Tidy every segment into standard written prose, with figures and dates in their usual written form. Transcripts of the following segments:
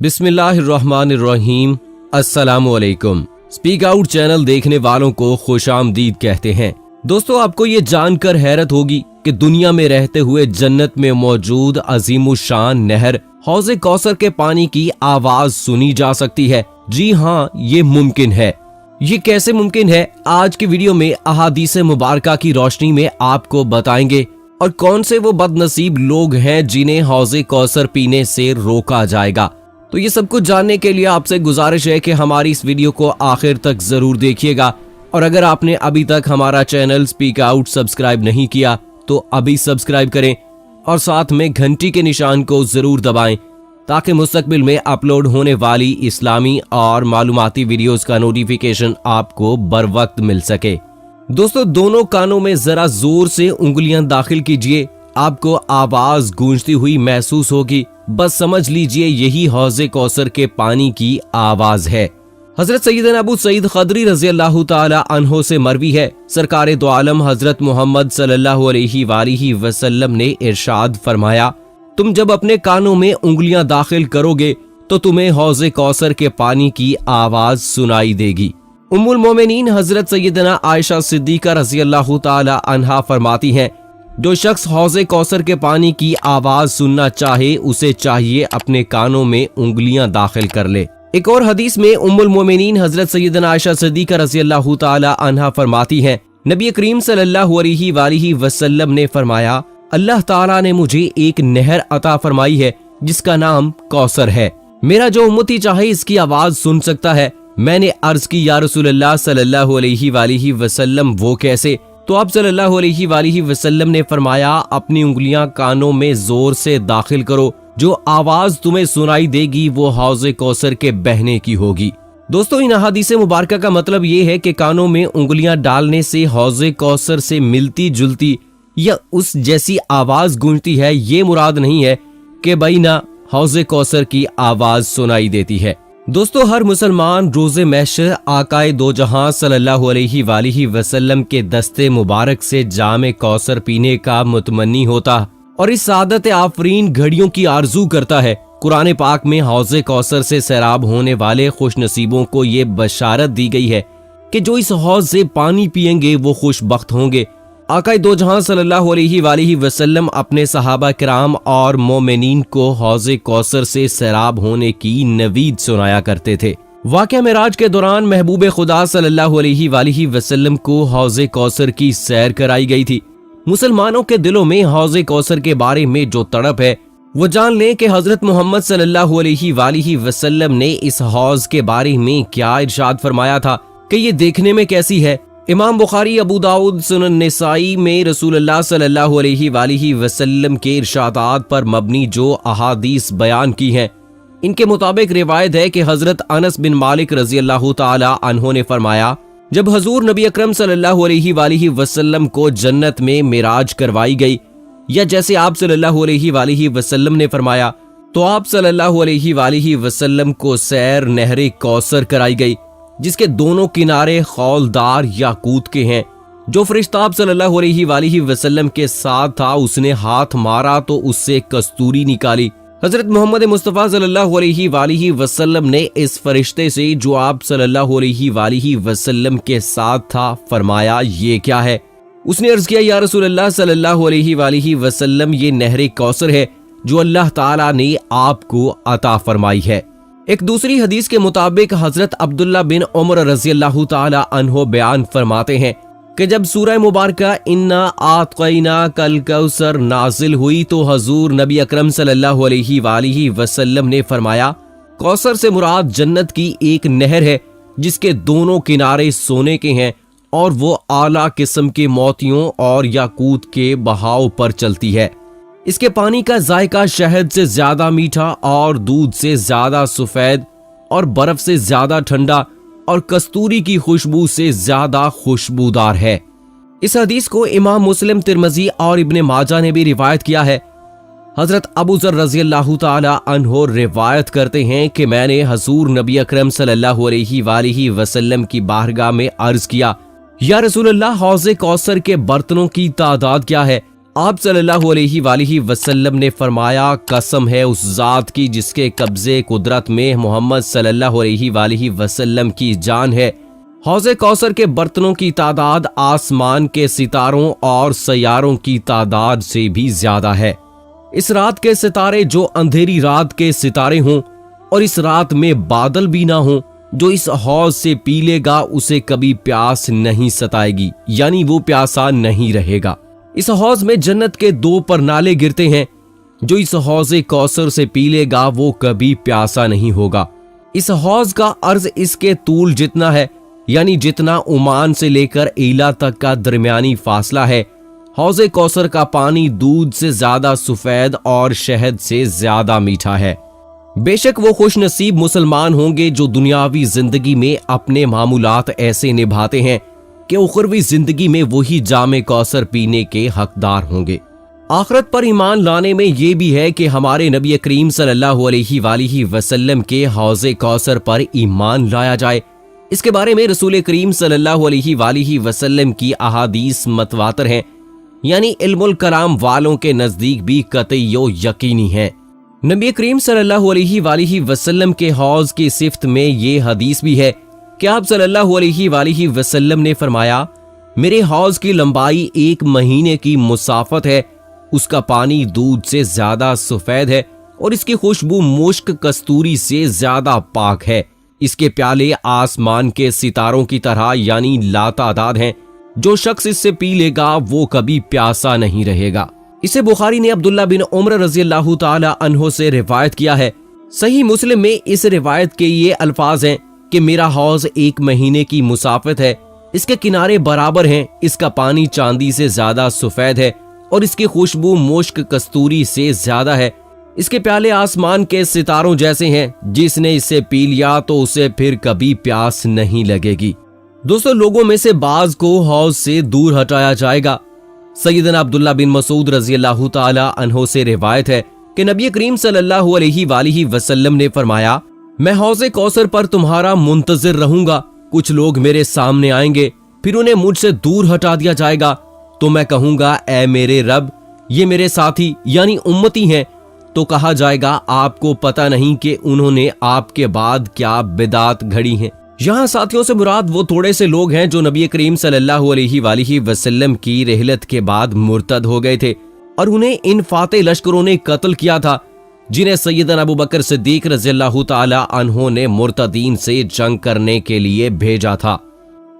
बिस्मिल्लाहिर्रहमानिर्रहीम। अस्सलामुअलैकुम। Speak out channel देखने वालों को खुशामदीद कहते हैं। दोस्तों, आपको ये जानकर हैरत होगी कि दुनिया में रहते हुए जन्नत में मौजूद अजीमुशान नहर हौज़े कौसर के पानी की आवाज सुनी जा सकती है। जी हाँ, ये मुमकिन है। ये कैसे मुमकिन है, आज की वीडियो में अहादीसे मुबारका की रोशनी में आपको बताएंगे। और कौन से वो बदनसीब लोग हैं जिन्हें हौज़े कौसर पीने से रोका जाएगा। तो ये सब कुछ जानने के लिए आपसे गुजारिश है कि हमारी इस वीडियो को आखिर तक जरूर देखिएगा। और अगर आपने अभी तक हमारा चैनल स्पीक आउट सब्सक्राइब नहीं किया तो अभी सब्सक्राइब करें और साथ में घंटी के निशान को जरूर दबाएं ताकि मुस्तकबिल में अपलोड होने वाली इस्लामी और मालूमाती वीडियोस का नोटिफिकेशन आपको बर वक्त मिल सके। दोस्तों, दोनों कानों में जरा जोर से उंगलियां दाखिल कीजिए, आपको आवाज गूंजती हुई महसूस होगी। बस समझ लीजिए यही हौज़े कौसर के पानी की आवाज है। हजरत सैयदना अबू सईद खदरी रज़ी अल्लाह ताला अन्हो से मरवी है, सरकारे दो आलम हजरत मोहम्मद सल्लल्लाहु अलैहि वसल्लम ने इरशाद फरमाया, तुम जब अपने कानों में उंगलियां दाखिल करोगे तो तुम्हें हौज़े कौसर के पानी की आवाज सुनाई देगी। उम्मुल मोमिनीन हजरत सैयदना आयशा सिद्दीका रज़ी अल्लाह ताला अन्हा फरमाती हैं, जो शख्स हौज़े कौसर के पानी की आवाज सुनना चाहे उसे चाहिए अपने कानों में उंगलियां दाखिल कर ले। एक और हदीस में उम्मुल मोमिनीन हजरत सैयदना आयशा सिद्दीका रज़ी अल्लाह ताला अन्हा फरमाती हैं, नबी करीम सल्लल्लाहु अलैहि वसल्लम ने फरमाया, अल्लाह ताला ने मुझे एक नहर अता फरमाई है जिसका नाम कौसर है। मेरा जो उम्मती चाहे इसकी आवाज सुन सकता है। मैंने अर्ज की, या रसूलल्लाह सल्लल्लाहु अलैहि वसल्लम वो कैसे? तो आप सल्लल्लाहु अलैहि वसल्लम ने फरमाया, अपनी उंगलियां कानों में जोर से दाखिल करो, जो आवाज तुम्हें सुनाई देगी वो हौज़े कौसर के बहने की होगी। दोस्तों, इन अहादीसे मुबारका का मतलब ये है कि कानों में उंगलियां डालने से हौज़े कौसर से मिलती जुलती या उस जैसी आवाज गूंजती है। ये मुराद नहीं है कि भाई ना हौज़े कौसर की आवाज सुनाई देती है। दोस्तों, हर मुसलमान रोज़े महशर आकाए दो जहां सल्लल्लाहु अलैहि वसल्लम के दस्ते मुबारक से जामे कौसर पीने का मुतमन्नी होता और इस सादत आफरीन घड़ियों की आरजू करता है। कुरान पाक में हौज़े कौसर से सैराब होने वाले खुश नसीबों को ये बशारत दी गई है कि जो इस हौज़ से पानी पिएंगे वो खुशबख्त होंगे। आकाए दो जहां सल्लल्लाहु अलैहि वसल्लम अपने सहाबा किराम और मोमिनीन को हौज़े कौसर से सैराब होने की नवीद सुनाया करते थे। वाक़या मेराज के दौरान महबूब खुदा सल्लल्लाहु अलैहि वसल्लम को हौज़े कौसर की सैर कराई गई थी। मुसलमानों के दिलों में हौज़े कौसर के बारे में जो तड़प है वो जान लें कि हजरत मोहम्मद सल्लल्लाहु अलैहि वसल्लम ने इस हौज़ के बारे में क्या इरशाद फरमाया था कि ये देखने में कैसी है। इमाम बुखारी, अबू दाऊद, सुनन निसाई में रसूलुल्लाह सल्लल्लाहु अलैहि वसल्लम के इरशादात पर मबनी जो अहादीस बयान की हैं, इनके मुताबिक रिवायत है कि हजरत अनस बिन मालिक रज़ी अल्लाह ताला अन्हो ने फरमाया, जब हजूर नबी अकरम सल्लल्लाहु अलैहि वसल्लम को जन्नत में मिराज करवाई गई, या जैसे आप सल्लल्लाहु अलैहि वसल्लम ने फरमाया, तो आप सल्लल्लाहु अलैहि वसल्लम को सैर नहरे कौसर कराई गई जिसके दोनों किनारे खौलदार याकूत के हैं। जो फरिश्ता आप सल्लल्लाहु अलैहि वसल्लम के साथ था उसने हाथ मारा तो उससे कस्तूरी निकाली। हजरत मोहम्मद मुस्तफ़ा सल्लल्लाहु अलैहि वसल्लम ने इस फरिश्ते से जो आप सल्लल्लाहु अलैहि वसल्लम के साथ था फरमाया, ये क्या है? उसने अर्ज किया, या रसूलल्लाह सल्लल्लाहु अलैहि वसल्लम, ये नहरे कौसर है जो अल्लाह ताला ने आपको अता फरमाई है। एक दूसरी हदीस के मुताबिक हजरत अब्दुल्ला बिन उमर रज़ी अल्लाह ताला अन्हो बयान फरमाते हैं कि जब सूरह मुबारका इन्ना आतक़ैना कल कौसर नाजिल हुई तो हजूर नबी अकरम सल्लल्लाहु अलैहि वसल्लम ने फरमाया, कौसर से मुराद जन्नत की एक नहर है जिसके दोनों किनारे सोने के हैं और वो आला किस्म के मोतियों और याकूत के बहाव पर चलती है। इसके पानी का जायका शहद से ज्यादा मीठा और दूध से ज्यादा सफेद और बर्फ से ज्यादा ठंडा और कस्तूरी की खुशबू से ज्यादा खुशबूदार है। इस हदीस को इमाम मुस्लिम, तिरमिज़ी और इब्ने माजा ने भी रिवायत किया है। हजरत अबू ज़र रज़ी अल्लाह ताला अन्हो रिवायत करते हैं कि मैंने हजूर नबी अकरम सल्लल्लाहु अलैहि वसल्लम की बारगाह में अर्ज किया, या रसूलल्लाह, हौज़े कौसर के बर्तनों की तादाद क्या है? आप सल्लल्लाहु अलैहि वालिहि वसल्लम ने फरमाया, कसम है उस जात की जिसके कब्जे कुदरत में मोहम्मद सल्लल्लाहु अलैहि वालिहि वसल्लम की जान है, हौज़े कौसर के बर्तनों की तादाद आसमान के सितारों और सैयारों की तादाद से भी ज्यादा है। इस रात के सितारे जो अंधेरी रात के सितारे हों और इस रात में बादल भी ना हों, जो इस हौज से पी लेगा उसे कभी प्यास नहीं सताएगी, यानी वो प्यासा नहीं रहेगा। इस हौज में जन्नत के 2 परनाले गिरते हैं, जो इस हौज़े कौसर से पी लेगा वो कभी प्यासा नहीं होगा। इस हौज का अर्ज इसके तूल जितना है, यानी जितना ओमान से लेकर ईला तक का दरमियानी फासला है। हौज़े कौसर का पानी दूध से ज्यादा सफेद और शहद से ज्यादा मीठा है। बेशक वो खुश नसीब मुसलमान होंगे जो दुनियावी जिंदगी में अपने मामूलात ऐसे निभाते हैं कि उखरवी जिंदगी में वही जामे कौसर पीने के हकदार होंगे। आखिरत पर ईमान लाने में ये भी है कि हमारे नबी करीम सल्लल्लाहु अलैहि वालिहि वसल्लम के हौज़े कौसर पर ईमान लाया जाए। इसके बारे में रसूल करीम सल्लल्लाहु अलैहि वालिहि वसल्लम की अहादीस मतवातर हैं, यानी इल्मुल कलाम वालों के नजदीक भी कतईयो यकीनी है। नबी करीम सल्लल्लाहु अलैहि वालिहि वसल्लम के हौज की सिफ्त में ये हदीस भी है कि आप सल्लल्लाहु अलैहि वालिहि वसल्लम ने फरमाया, मेरे हौज की लंबाई 1 महीने की मुसाफत है, उसका पानी दूध से ज्यादा सफेद है और इसकी खुशबू मुश्क कस्तूरी से ज्यादा पाक है। इसके प्याले आसमान के सितारों की तरह यानी लातादाद हैं। जो शख्स इससे पी लेगा वो कभी प्यासा नहीं रहेगा। इसे बुखारी ने अब्दुल्ला बिन उमर रज़ियल्लाहु ताला अन्हो से रिवायत किया है। सही मुस्लिम में इस रिवायत के ये अल्फाज हैं कि मेरा हौज 1 महीने की मुसाफत है, इसके किनारे बराबर हैं, इसका पानी चांदी से ज्यादा सफेद है और इसकी खुशबू मुश्क कस्तूरी से ज्यादा है। इसके प्याले आसमान के सितारों जैसे हैं, जिसने इसे पी लिया तो उसे फिर कभी प्यास नहीं लगेगी। दोस्तों, लोगों में से बाज को हौज से दूर हटाया जाएगा। सैयदना अब्दुल्ला बिन मसूद रज़ियल्लाहु ताला अन्हो से रिवायत है कि नबी करीम सल्लल्लाहु अलैहि वालिहि वसल्लम ने फरमाया, मैं हौज़े कौसर पर तुम्हारा मुंतजिर रहूंगा। कुछ लोग मेरे सामने आएंगे, फिर उन्हें मुझसे दूर हटा दिया जाएगा, तो मैं कहूंगा, ऐ मेरे रब, ये मेरे साथी यानी उम्मती हैं। तो कहा जाएगा, आपको पता नहीं कि उन्होंने आपके बाद क्या बिदात घड़ी है। यहाँ साथियों से मुराद वो थोड़े से लोग हैं जो नबी करीम सल्लल्लाहु अलैहि वालिहि वसल्लम की रहलत के बाद मुर्तद हो गए थे और उन्हें इन फाते लश्करों ने कत्ल किया था, जिन्हें सैयदना अबू बकर सिद्दीक रज़ियल्लाहु ताला अन्हो ने मुर्तदीन से जंग करने के लिए भेजा था।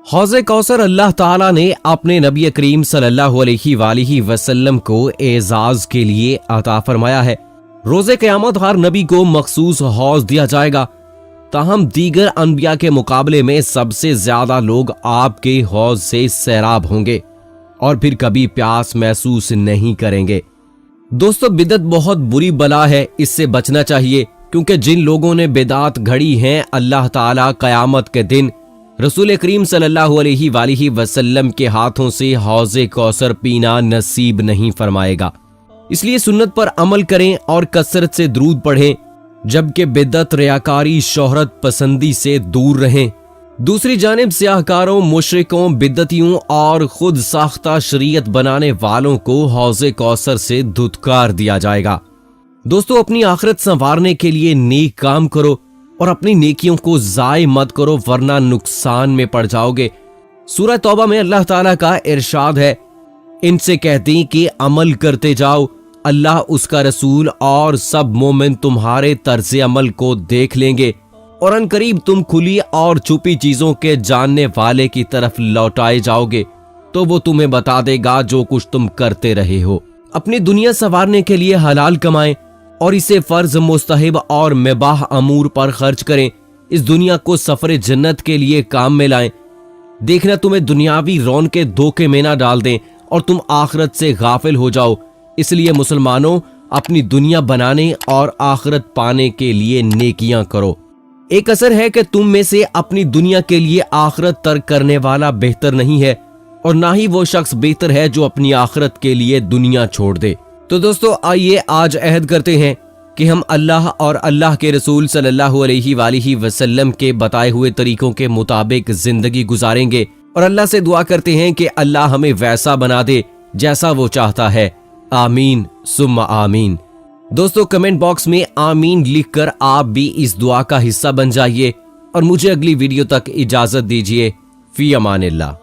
हौज़े कौसर अल्लाह ताला ने अपने नबी करीम सल्लल्लाहु अलैहि वालिहि वसल्लम को एजाज के लिए अता फरमाया है। रोज़े क़यामत हर नबी को मखसूस हौज दिया जाएगा, ताहम दीगर अनबिया के मुकाबले में सबसे ज्यादा लोग आपके हौज से सैराब होंगे और फिर कभी प्यास महसूस नहीं करेंगे। दोस्तों, बिदत बहुत बुरी बला है, इससे बचना चाहिए, क्योंकि जिन लोगों ने बिदात घड़ी हैं, अल्लाह ताला क़यामत के दिन रसूल करीम सल्लल्लाहु अलैहि वालिहि वसल्लम के हाथों से हौज़े कौसर पीना नसीब नहीं फरमाएगा। इसलिए सुन्नत पर अमल करें और कसरत से दरूद पढ़ें, जबकि बिदत, रियाकारी, शोहरत पसंदी से दूर रहें। दूसरी जानिब सियाहकारों, मुशरिकों, बिदतियों और खुद साख्ता शरीयत बनाने वालों को हौज़े कौसर से धुतकार दिया जाएगा। दोस्तों, अपनी आखिरत संवारने के लिए नेक काम करो और अपनी नेकियों को ज़ाय मत करो, वरना नुकसान में पड़ जाओगे। सूरह तौबा में अल्लाह ताला का इरशाद है, इनसे कहते हैं कि अमल करते जाओ, अल्लाह, उसका रसूल और सब मोमिन तुम्हारे तर्ज अमल को देख लेंगे और अनकरीब तुम खुली और छुपी चीजों के जानने वाले की तरफ लौटाए जाओगे, तो वो तुम्हें बता देगा जो कुछ तुम करते रहे हो। अपनी दुनिया संवारने के लिए हलाल कमाएं और इसे फर्ज, मुस्तहिब और मुबाह अमूर पर खर्च करें। इस दुनिया को सफर जन्नत के लिए काम में लाएं। देखना तुम्हें दुनियावी रौनकें धोखे में ना डाल दें और तुम आखिरत से गाफिल हो जाओ। इसलिए मुसलमानों, अपनी दुनिया बनाने और आखिरत पाने के लिए नेकियां करो। एक असर है कि तुम में से अपनी दुनिया के लिए आखिरत तर्क करने वाला बेहतर नहीं है और ना ही वो शख्स बेहतर है जो अपनी आखिरत के लिए दुनिया छोड़ दे। तो दोस्तों, आइए आज अहद करते हैं कि हम अल्लाह और अल्लाह के रसूल सल्लल्लाहु अलैहि वालिहि वसल्लम के बताए हुए तरीकों के मुताबिक जिंदगी गुजारेंगे और अल्लाह से दुआ करते हैं कि अल्लाह हमें वैसा बना दे जैसा वो चाहता है। आमीन सुम्मा आमीन। दोस्तों कमेंट बॉक्स में आमीन लिखकर आप भी इस दुआ का हिस्सा बन जाइए और मुझे अगली वीडियो तक इजाजत दीजिए। फी अमानिल्लाह।